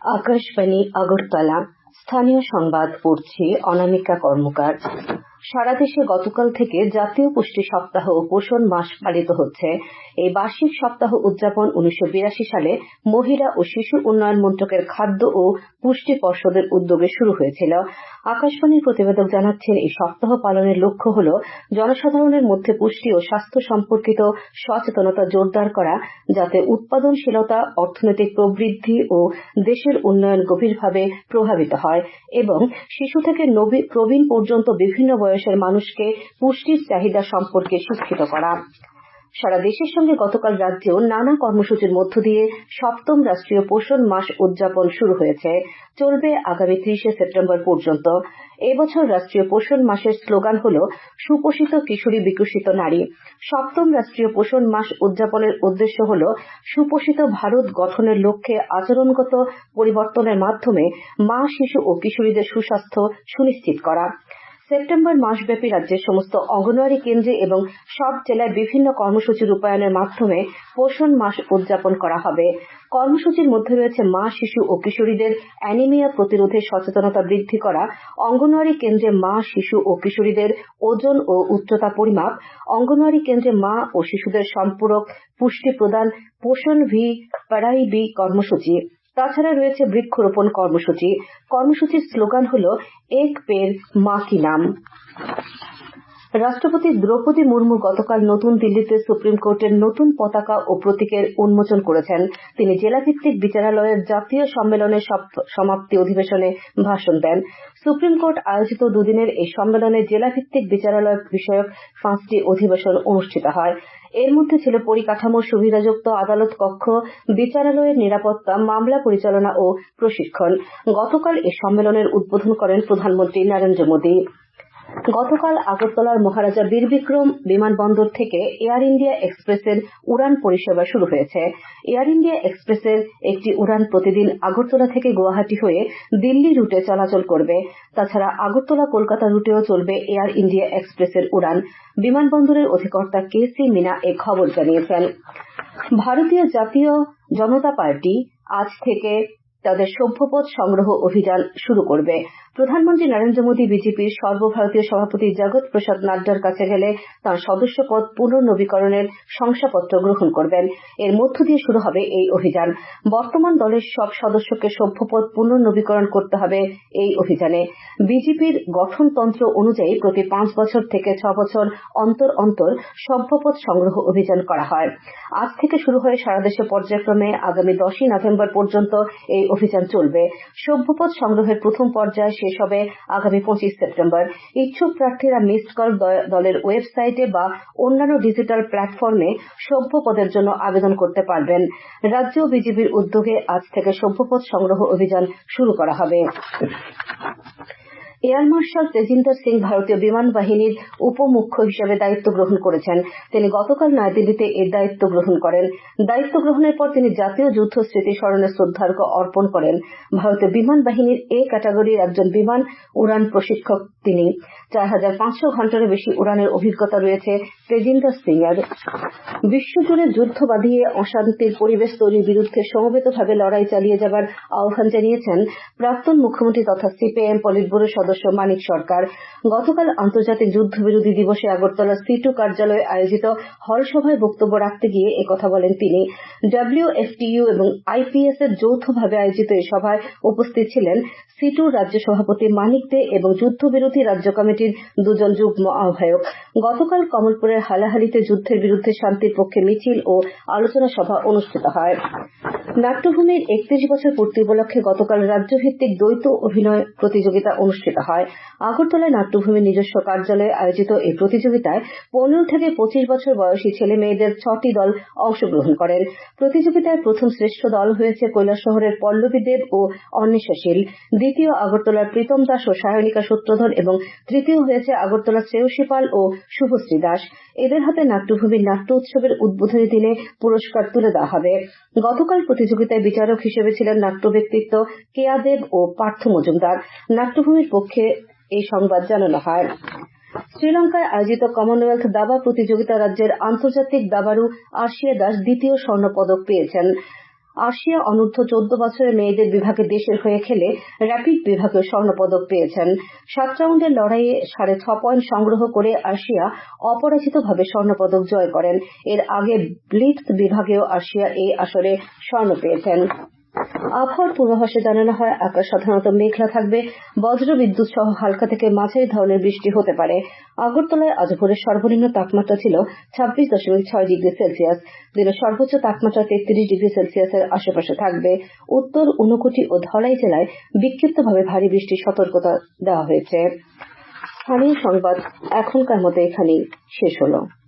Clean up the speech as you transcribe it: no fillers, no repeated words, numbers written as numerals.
আকাশবাণী আগরতলা স্থানীয় সংবাদ পড়ছি অনামিকা কর্মকার। সারা দেশে গতকাল থেকে জাতীয় পুষ্টি সপ্তাহ ও পোষণ মাস পালিত হচ্ছে। এই বার্ষিক সপ্তাহ উদযাপন ১৯৮২ সালে মহিলা ও শিশু উন্নয়ন মন্ত্রকের খাদ্য ও পুষ্টি পর্ষদের উদ্যোগে শুরু হয়েছিল। আকাশবাণীর প্রতিবেদক জানাচ্ছেন, এই সপ্তাহ পালনের লক্ষ্য হল জনসাধারণের মধ্যে পুষ্টি ও স্বাস্থ্য সম্পর্কিত সচেতনতা জোরদার করা, যাতে উৎপাদনশীলতা, অর্থনৈতিক প্রবৃদ্ধি ও দেশের উন্নয়ন গভীরভাবে প্রভাবিত হয় এবং শিশু থেকে প্রবীণ পর্যন্ত বিভিন্ন বয়সের মানুষকে পুষ্টির চাহিদা সম্পর্কে শিক্ষিত করা। সারা দেশের সঙ্গে গতকাল রাজ্যেও নানা কর্মসূচির মধ্য দিয়ে সপ্তম রাষ্ট্রীয় পোষণ মাস উদযাপন শুরু হয়েছে। চলবে আগামী ৩০ সেপ্টেম্বর পর্যন্ত। এবছর রাষ্ট্রীয় পোষণ মাসের স্লোগান হল সুপোষিত কিশোরী বিকশিত নারী। সপ্তম রাষ্ট্রীয় পোষণ মাস উদযাপনের উদ্দেশ্য হল সুপোষিত ভারত গঠনের লক্ষ্যে আচরণগত পরিবর্তনের মাধ্যমে মা, শিশু ও কিশোরীদের সুস্বাস্থ্য সুনিশ্চিত করা। সেপ্টেম্বর মাসব্যাপী রাজ্যের সমস্ত অঙ্গনওয়াড়ি কেন্দ্রে এবং সব জেলায় বিভিন্ন কর্মসূচি রূপায়ণের মাধ্যমে পোষণ মাস উদযাপন করা হবে। কর্মসূচির মধ্যে রয়েছে মা, শিশু ও কিশোরীদের অ্যানিমিয়া প্রতিরোধে সচেতনতা বৃদ্ধি করা, অঙ্গনওয়াড়ি কেন্দ্রে মা, শিশু ও কিশোরীদের ওজন ও উচ্চতা পরিমাপ, অঙ্গনওয়াড়ি কেন্দ্রে মা ও শিশুদের সম্পূরক পুষ্টি প্রদান, পোষণ ভি পড়াই বি কর্মসূচি। তাছাড়া রয়েছে বৃক্ষরোপণ কর্মসূচি। কর্মসূচির স্লোগান হল এক পেড় মা কি নাম। রাষ্ট্রপতি দ্রৌপদী মুর্মু গতকাল নতুন দিল্লিতে সুপ্রিম কোর্টের নতুন পতাকা ও প্রতীকের উন্মোচন করেছেন। তিনি জেলাভিত্তিক বিচারালয়ের জাতীয় সম্মেলনের সমাপ্তি অধিবেশনে ভাষণ দেন। সুপ্রিম কোর্ট আয়োজিত দুদিনের এই সম্মেলনে জেলাভিত্তিক বিচারালয় বিষয়ক ৫টি অধিবেশন অনুষ্ঠিত হয়। এর মধ্যে ছিল পরিকাঠামোর সুবিধাযুক্ত আদালত কক্ষ, বিচারালয়ের নিরাপত্তা, মামলা পরিচালনা ও প্রশিক্ষণ। গতকাল এই সম্মেলনের উদ্বোধন করেন প্রধানমন্ত্রী নরেন্দ্র মোদী। গতকাল আগরতলার মহারাজা বীরবিক্রম বিমানবন্দর থেকে এয়ার ইন্ডিয়া এক্সপ্রেসের উড়ান পরিষেবা শুরু হয়েছে। এয়ার ইন্ডিয়া এক্সপ্রেসের একটি উড়ান প্রতিদিন আগরতলা থেকে গুয়াহাটি হয়ে দিল্লি রুটে চলাচল করবে। তাছাড়া আগরতলা কলকাতা রুটেও চলবে এয়ার ইন্ডিয়া এক্সপ্রেসের উড়ান। বিমানবন্দরের অধিকর্তা কে.সি. মিনা এ খবর জানিয়েছেন। ভারতীয় জাতীয় জনতা পার্টি আজ থেকে তাদের সভ্যপদ সংগ্রহ অভিযান শুরু করবে। প্রধানমন্ত্রী নরেন্দ্র মোদী বিজেপির সর্বভারতীয় সভাপতি জগৎ প্রসাদ নাড্ডার কাছে গেলে তাঁর সদস্যপদ পুনর্নবীকরণের শংসাপত্র গ্রহণ করবেন। এর মধ্য দিয়ে শুরু হবে এই অভিযান। বর্তমান দলের সব সদস্যকে সভ্যপদ পুনর্নবীকরণ করতে হবে এই অভিযানে। বিজেপির গঠনতন্ত্র অনুযায়ী প্রতি ৫ বছর থেকে ৬ বছর অন্তর অন্তর সভ্যপদ সংগ্রহ অভিযান করা হয়। আজ থেকে শুরু হয়ে সারা দেশে পর্যায়ক্রমে আগামী ১০ই নভেম্বর পর্যন্ত এই অভিযান চলবে। সভ্যপদ সংগ্রহের প্রথম পর্যায় শেষ হবে আগামী ২৫ সেপ্টেম্বর। ইচ্ছুক প্রার্থীরা মিসড কল দলের ওয়েবসাইটে বা অন্যান্য ডিজিটাল প্ল্যাটফর্মে সভ্যপদের জন্য আবেদন করতে পারবেন। রাজ্য বিজেপির উদ্যোগে আজ থেকে সভ্যপদ সংগ্রহ অভিযান শুরু করা হবে। এয়ার মার্শাল তেজিন্দর সিং ভারতীয় বিমান বাহিনীর উপমুখ্য হিসেবে দায়িত্ব গ্রহণ করেছেন। তিনি গতকাল নয়াদিল্লিতে এর দায়িত্ব গ্রহণ করেন। দায়িত্ব গ্রহণের পর তিনি জাতীয় যুদ্ধ স্মৃতি স্মরণে শ্রদ্ধার্ঘ্য অর্পণ করেন। ভারতীয় বিমান বাহিনীর এ ক্যাটাগরির একজন বিমান উড়ান প্রশিক্ষক তিনি। ৪৫০০ ঘণ্টারও বেশি উড়ানের অভিজ্ঞতা রয়েছে তেজিন্দর সিং এর। বিশ্বজুড়ে যুদ্ধ বাঁধিয়ে অশান্তির পরিবেশ তৈরির বিরুদ্ধে সমবেতভাবে লড়াই চালিয়ে যাবার আহ্বান জানিয়েছেন প্রাক্তন মুখ্যমন্ত্রী তথা সিপিআইএম পলিটব্যুরো সদস্য মানিক সরকার। গতকাল আন্তর্জাতিক যুদ্ধবিরোধী দিবসে আগরতলার সিটু কার্যালয়ে আয়োজিত হলসভায় বক্তব্য রাখতে গিয়ে একথা বলেন তিনি। ডব্লিউএফটিইউ এবং আইপিএস এর যৌথভাবে আয়োজিত এই সভায় উপস্থিত ছিলেন সিটুর রাজ্য সভাপতি মানিক দে এবং যুদ্ধবিরোধী রাজ্য কমিটির দুজন যুগ্ম আহ্বায়ক। গতকাল কমলপুরের হালাহালিতে যুদ্ধের বিরুদ্ধে শান্তির পক্ষে মিছিল ও আলোচনা সভা অনুষ্ঠিত হয়। নাট্যভূমির ৩১ বছর পূর্তি উপলক্ষে গতকাল রাজ্যভিত্তিক দ্বৈত অভিনয় প্রতিযোগিতা অনুষ্ঠিত হয়। আগরতলায় নাট্যভূমির নিজস্ব কার্যালয়ে আয়োজিত এই প্রতিযোগিতায় ১৫ থেকে ২৫ বছর বয়সী ছেলে মেয়েদের ৬টি দল অংশগ্রহণ করেন। প্রতিযোগিতায় প্রথম শ্রেষ্ঠ দল হয়েছে কৈলাসহরের পল্লবী দেব ও অন্বেষা শীল, দ্বিতীয় আগরতলার প্রীতম দাস ও সায়নিকা সূত্রধর এবং তৃতীয় হয়েছে আগরতলার শ্রেয়সী পাল ও শুভশ্রী দাস। এদের হাতে নাট্যভূমির নাট্য উৎসবের উদ্বোধনী দিনে পুরস্কার তুলে দেওয়া হবে। গতকাল প্রতিযোগিতায় বিচারক হিসেবে ছিলেন নাট্য ব্যক্তিত্ব কেয়া দেব ও পার্থ মজুমদার। নাট্যভূমির পক্ষে এই সংবাদ জানানো হয়। শ্রীলঙ্কায় আয়োজিত কমনওয়েলথ দাবা প্রতিযোগিতা রাজ্যের আন্তর্জাতিক দাবাড়ু আর্শিয়া দাস দ্বিতীয় স্বর্ণপদক পেয়েছেন। আসিয়া অনূর্ধ্ব 14 বছরের মেয়েদের বিভাগে দেশের হয়ে খেলে র‍্যাপিড বিভাগেও স্বর্ণপদক পেয়েছেন। 7 রাউন্ডের লড়াইয়ে 6.5 পয়েন্ট সংগ্রহ করে আসিয়া অপরাজিতভাবে স্বর্ণপদক জয় করেন। এর আগে ব্লিটজ বিভাগেও আসিয়া এই আসরে স্বর্ণ পেয়েছেন। আবহাওয়ার পূর্বাভাসে জানানো হয়, আকাশ সাধারণত মেঘলা থাকবে, বজ্রবিদ্যুৎ সহ হালকা থেকে মাঝারি ধরনের বৃষ্টি হতে পারে। আগরতলায় আজ ভোরের সর্বনিম্ন তাপমাত্রা ছিল 26.6 ডিগ্রি সেলসিয়াস। দিনের সর্বোচ্চ তাপমাত্রা 33 ডিগ্রি সেলসিয়াসের আশেপাশে থাকবে। উত্তর, ঊনকোটি ও ধলাই জেলায় বিক্ষিপ্তভাবে ভারী বৃষ্টির সতর্কতা দেওয়া হয়েছে। স্থানীয় সংবাদ এখনকার মতো এখানেই শেষ হলো।